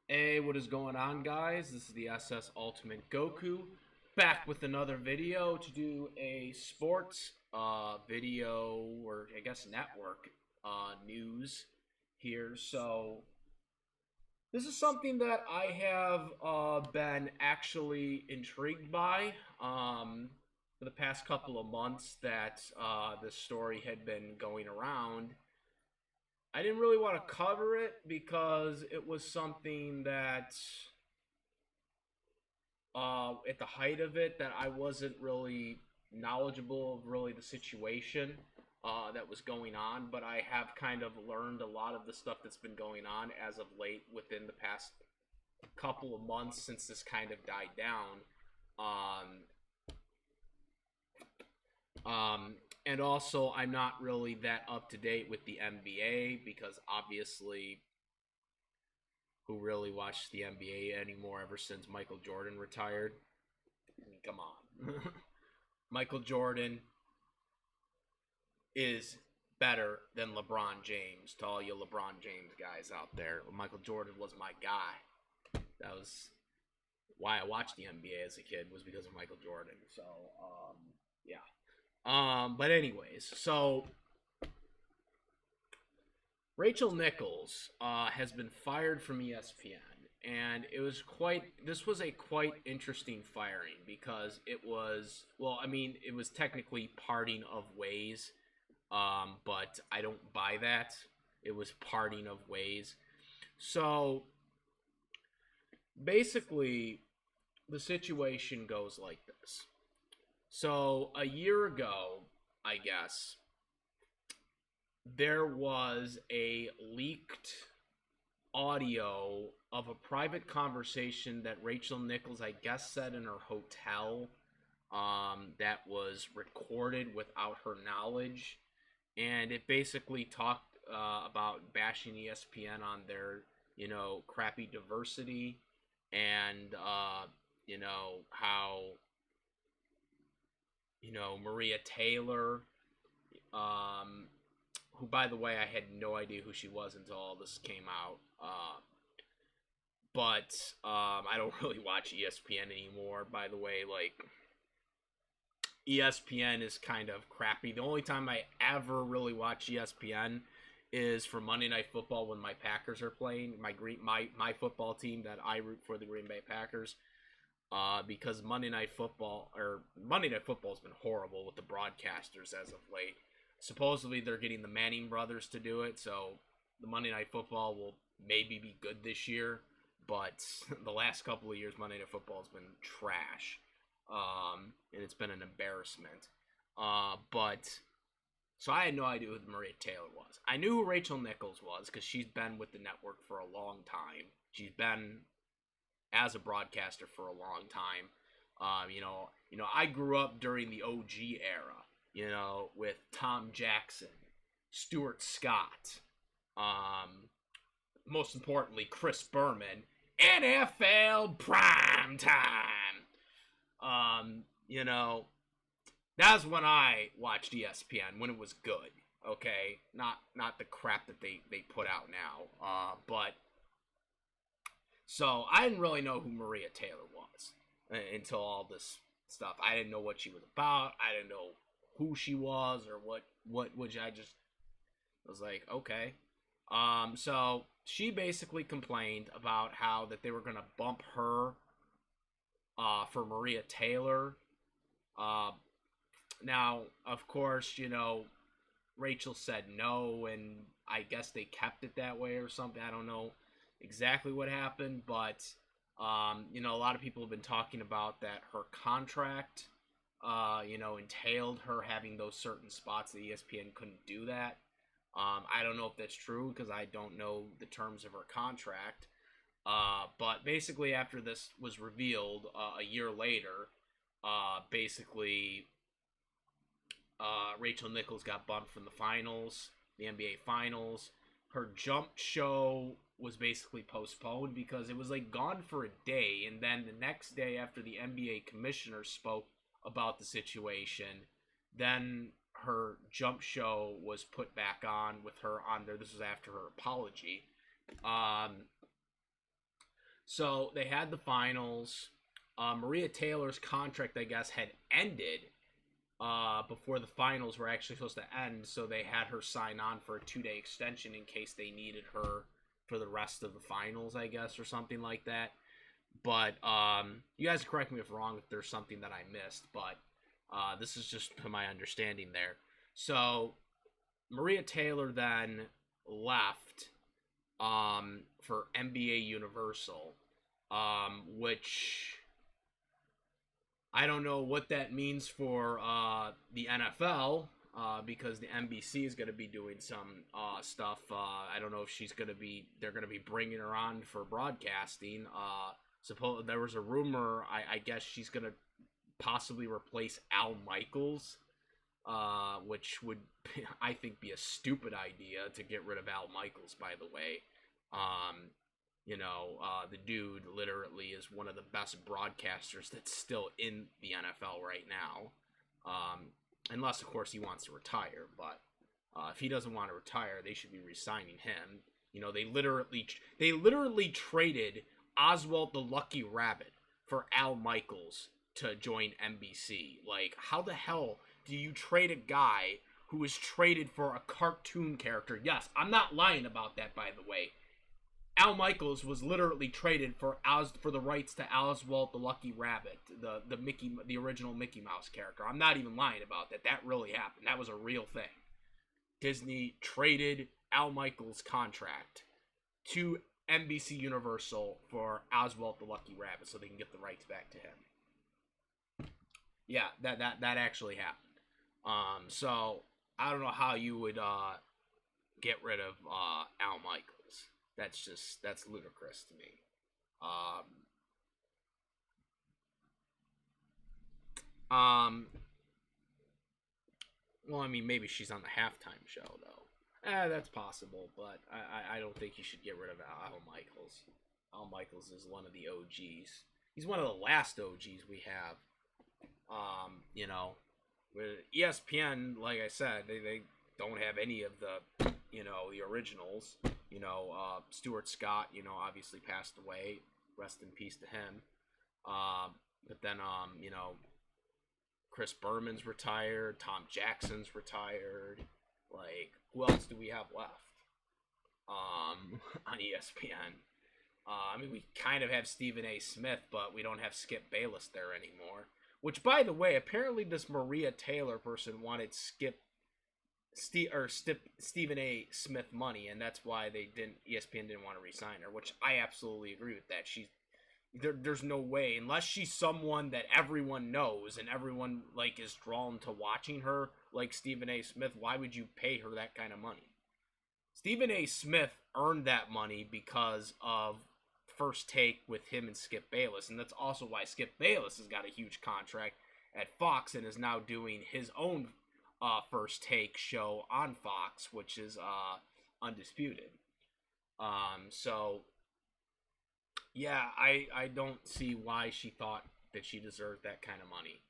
Hey, what is going on, guys? This is the SS Ultimate Goku back with another video to do a sports video, or I guess network news here. So this is something that I have been actually intrigued by for the past couple of months that this story had been going around. I didn't really want to cover it because it was something that, at the height of it, that I wasn't really knowledgeable of really the situation that was going on. But I have kind of learned a lot of the stuff that's been going on as of late within the past couple of months since this kind of died down. Um, um, and also, I'm not really that up to date with the NBA because obviously who really watched the NBA anymore ever since Michael Jordan retired. I mean, come on. Michael Jordan is better than LeBron James. To all you LeBron James guys out there, Michael Jordan was my guy. That was why I watched the NBA as a kid, was because of Michael Jordan. So, yeah. But anyways, so Rachel Nichols has been fired from ESPN, and this was a quite interesting firing because it was, well, I mean, it was technically parting of ways, but I don't buy that. It was parting of ways. So basically, the situation goes like this. So a year ago, I guess, there was a leaked audio of a private conversation that Rachel Nichols, I guess, said in her hotel, that was recorded without her knowledge. And it basically talked about bashing ESPN on their, crappy diversity and, how, Maria Taylor, um, who, by the way, I had no idea who she was until all this came out. But I don't really watch ESPN anymore. By the way, like, ESPN is kind of crappy. The only time I ever really watch ESPN is for Monday Night Football when my Packers are playing. My football team that I root for, the Green Bay Packers. Because Monday Night Football has been horrible with the broadcasters as of late. Supposedly they're getting the Manning brothers to do it, so the Monday Night Football will maybe be good this year. But the last couple of years, Monday Night Football has been trash, and it's been an embarrassment. But so I had no idea who Maria Taylor was. I knew who Rachel Nichols was because she's been with the network for a long time. She's been as a broadcaster for a long time. I grew up during the OG era, with Tom Jackson, Stuart Scott, most importantly, Chris Berman, NFL Prime Time. Um, you know, that's when I watched ESPN when it was good. Okay, not the crap that they put out now. But so I didn't really know who Maria Taylor was until all this stuff. I didn't know what she was about. I didn't know who she was or what which I just was like, okay. So she basically complained about how that they were gonna bump her for Maria Taylor. Uh, Now, of course, Rachel said no, and I guess they kept it that way or something. I don't know exactly what happened, but a lot of people have been talking about that her contract, entailed her having those certain spots that ESPN couldn't do that. I don't know if that's true because I don't know the terms of her contract. But basically, after this was revealed a year later, basically Rachel Nichols got bumped from the finals, the NBA finals. Her jump show was basically postponed because it was like gone for a day, and then the next day after the NBA commissioner spoke about the situation, then her jump show was put back on with her on there. This was after her apology. Um, So they had the finals. Maria Taylor's contract, I guess, had ended before the finals were actually supposed to end. So they had her sign on for a 2-day extension in case they needed her for the rest of the finals, I guess, or something like that. But you guys correct me if wrong if there's something that I missed. But this is just my understanding there. So Maria Taylor then left for NBA Universal, which I don't know what that means for the NFL because the NBC is going to be doing some stuff. I don't know if they're going to be bringing her on for broadcasting. Suppose there was a rumor. I guess she's going to possibly replace Al Michaels, which would, I think, be a stupid idea to get rid of Al Michaels, by the way. The dude literally is one of the best broadcasters that's still in the NFL right now. Unless, of course, he wants to retire. But if he doesn't want to retire, they should be re-signing him. They literally traded Oswald the Lucky Rabbit for Al Michaels to join NBC. Like, how the hell do you trade a guy who was traded for a cartoon character? Yes, I'm not lying about that, by the way. Al Michaels was literally traded for the rights to Oswald the Lucky Rabbit, the original Mickey Mouse character. I'm not even lying about that. That really happened. That was a real thing. Disney traded Al Michaels' contract to NBC Universal for Oswald the Lucky Rabbit so they can get the rights back to him. Yeah, that actually happened. So I don't know how you would get rid of Al Michaels. That's ludicrous to me. Well, I mean, maybe she's on the halftime show though. That's possible, but I don't think you should get rid of Al Michaels. Al Michaels is one of the OGs. He's one of the last OGs we have. With ESPN, like I said, they don't have any of the the originals. Stuart Scott, obviously passed away. Rest in peace to him. But then, Chris Berman's retired. Tom Jackson's retired. Like, who else do we have left on ESPN? We kind of have Stephen A. Smith, but we don't have Skip Bayless there anymore. Which, by the way, apparently this Maria Taylor person wanted Stephen A. Smith money, and that's why ESPN didn't want to re-sign her, which I absolutely agree with that. There's no way, unless she's someone that everyone knows and everyone is drawn to watching her, like Stephen A. Smith. Why would you pay her that kind of money? Stephen A. Smith earned that money because of First Take with him and Skip Bayless, and that's also why Skip Bayless has got a huge contract at Fox and is now doing his own First Take show on Fox, which is undisputed. So yeah, I don't see why she thought that she deserved that kind of money.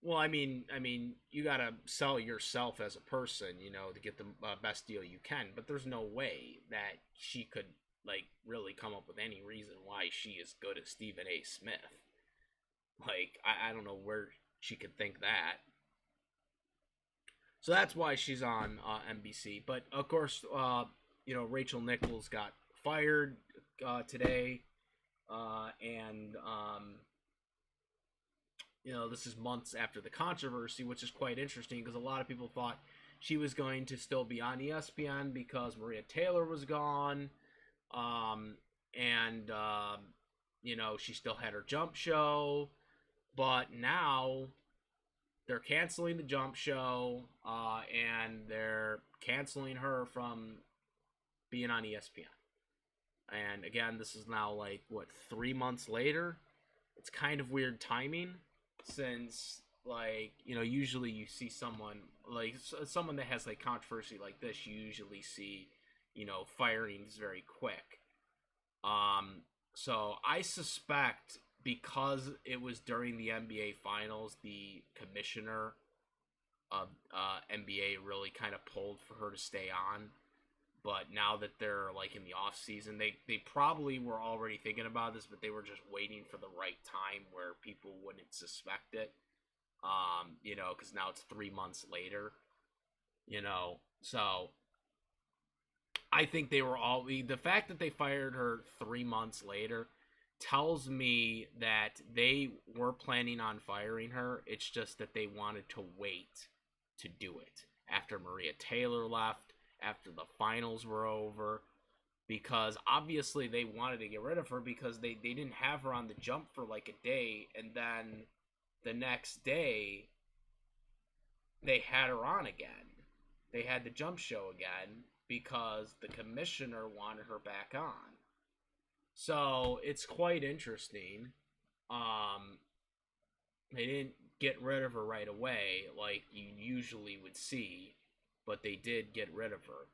Well, I mean, you gotta sell yourself as a person, to get the best deal you can. But there's no way that she could really come up with any reason why she is good as Stephen A. Smith. I don't know where she could think that. So that's why she's on NBC. But of course, Rachel Nichols got fired today, and this is months after the controversy, which is quite interesting because a lot of people thought she was going to still be on ESPN because Maria Taylor was gone, and she still had her jump show, but now they're canceling the jump show, and they're canceling her from being on ESPN. And again, this is now 3 months later. It's kind of weird timing since usually you see someone that has controversy like this, you usually see firings very quick. So I suspect because it was during the NBA Finals, the commissioner of NBA really kind of pulled for her to stay on. But now that they're like in the off season, they probably were already thinking about this, but they were just waiting for the right time where people wouldn't suspect it. Because now it's 3 months later. So I think they were all the fact that they fired her 3 months later tells me that they were planning on firing her. It's just that they wanted to wait to do it after Maria Taylor left, after the finals were over, because obviously they wanted to get rid of her because they didn't have her on the jump for like a day, and then the next day they had her on again. They had the jump show again because the commissioner wanted her back on. So it's quite interesting. They didn't get rid of her right away like you usually would see, but they did get rid of her.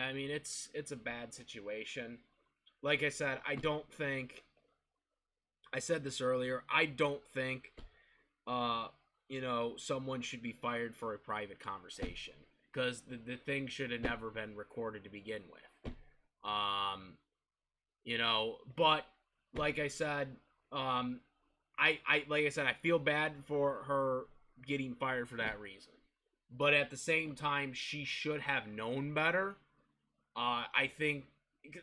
I mean, it's a bad situation. Like I said, I said this earlier. I don't think someone should be fired for a private conversation because the thing should have never been recorded to begin with. But like I said, I feel bad for her getting fired for that reason. But at the same time, she should have known better. I think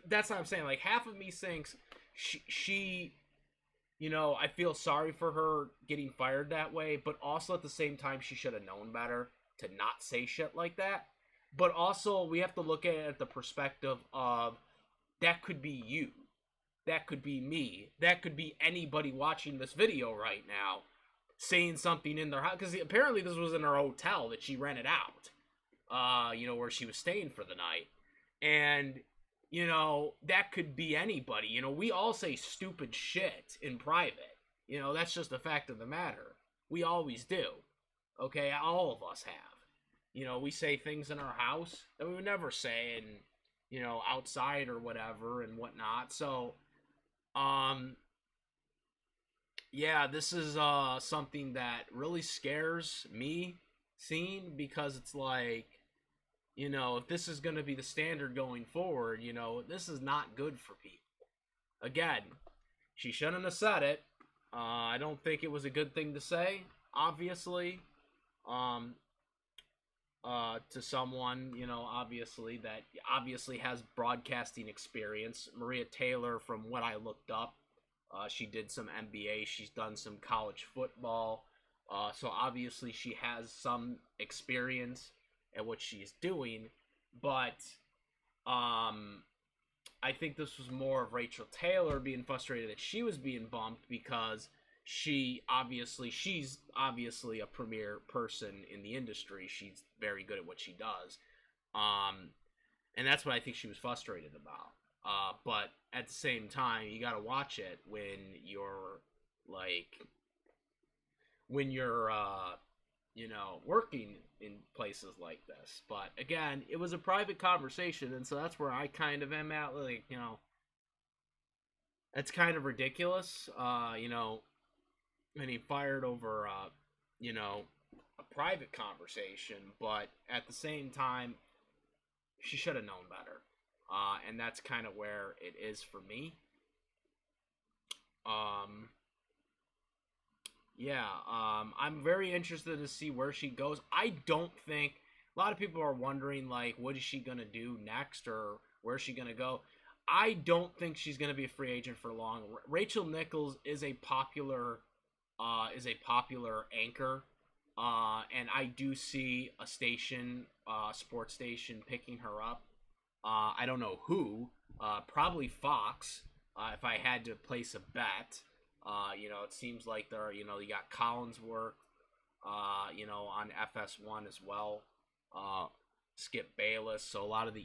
that's what I'm saying. Like half of me thinks she I feel sorry for her getting fired that way, but also at the same time, she should have known better to not say shit like that. But also, we have to look at it at the perspective of that could be you. That could be me. That could be anybody watching this video right now saying something in their house. Because apparently this was in her hotel that she rented out, where she was staying for the night. And, that could be anybody. We all say stupid shit in private. That's just a fact of the matter. We always do. Okay? All of us have. We say things in our house that we would never say in, outside or whatever and whatnot. So, yeah, this is something that really scares me seeing because it's like, if this is going to be the standard going forward, this is not good for people. Again, she shouldn't have said it. I don't think it was a good thing to say, obviously, to someone, obviously, that obviously has broadcasting experience. Maria Taylor, from what I looked up, she did some NBA, she's done some college football, so obviously she has some experience at what she's doing, but I think this was more of Rachel Taylor being frustrated that she was being bumped because she's obviously a premier person in the industry. She's very good at what she does. And that's what I think she was frustrated about. But at the same time, you gotta watch it when you're working in places like this. But again, it was a private conversation, and so that's where I kind of am at. Like, it's kind of ridiculous. And he fired over, a private conversation, but at the same time, she should have known better. And that's kind of where it is for me. I'm very interested to see where she goes. I don't think a lot of people are wondering, like, what is she gonna do next, or where's she gonna go? I don't think she's gonna be a free agent for long. Rachel Nichols is a popular anchor, and I do see a sports station picking her up. I don't know who, probably Fox, if I had to place a bet. It seems like you got Collinsworth, on FS1 as well. Skip Bayless. So a lot of the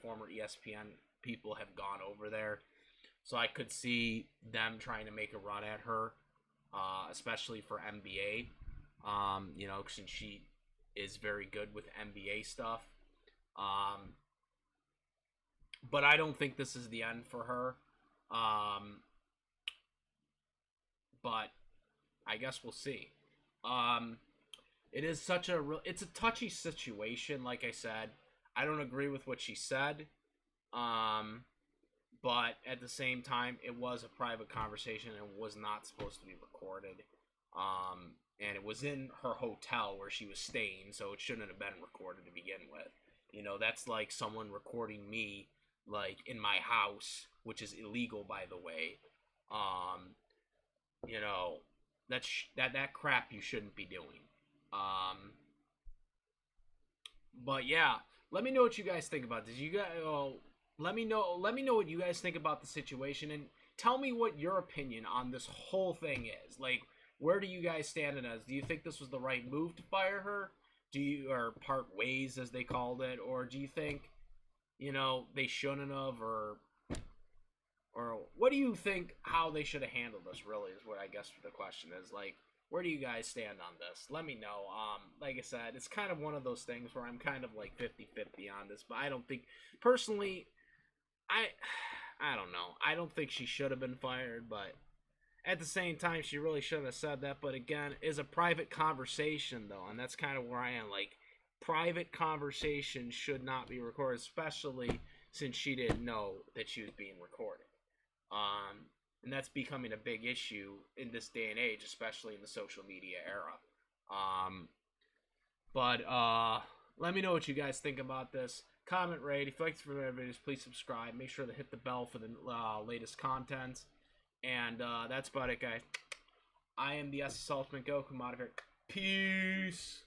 former ESPN people have gone over there. So I could see them trying to make a run at her, especially for NBA. Since she is very good with NBA stuff. But I don't think this is the end for her. But I guess we'll see. It is it's a touchy situation, like I said. I don't agree with what she said. Um, but at the same time, it was a private conversation and was not supposed to be recorded. And it was in her hotel where she was staying, so it shouldn't have been recorded to begin with. You know, that's like someone recording me, like, in my house, which is illegal, by the way. Um, you know, that crap you shouldn't be doing. Um, but yeah, let me know what you guys think about this. You guys, let me know what you guys think about the situation, and tell me what your opinion on this whole thing is. Like, where do you guys stand in this? Do you think this was the right move to fire her? Do you, or part ways as they called it, or do you think, they shouldn't have, or what do you think how they should have handled this, really, is what I guess the question is. Like, where do you guys stand on this? Let me know. Like I said, it's kind of one of those things where I'm kind of like 50-50 on this, but I don't think, personally, I I don't know. I don't think she should have been fired, but at the same time, she really shouldn't have said that. But again, it's a private conversation, though, and that's kind of where I am. Like, private conversations should not be recorded, especially since she didn't know that she was being recorded. And that's becoming a big issue in this day and age, especially in the social media era. But let me know what you guys think about this. Comment, rate. If you like this videos, please subscribe. Make sure to hit the bell for the latest content. And that's about it, guys. I am the SS Ultimate Goku. I'm out of here. Peace.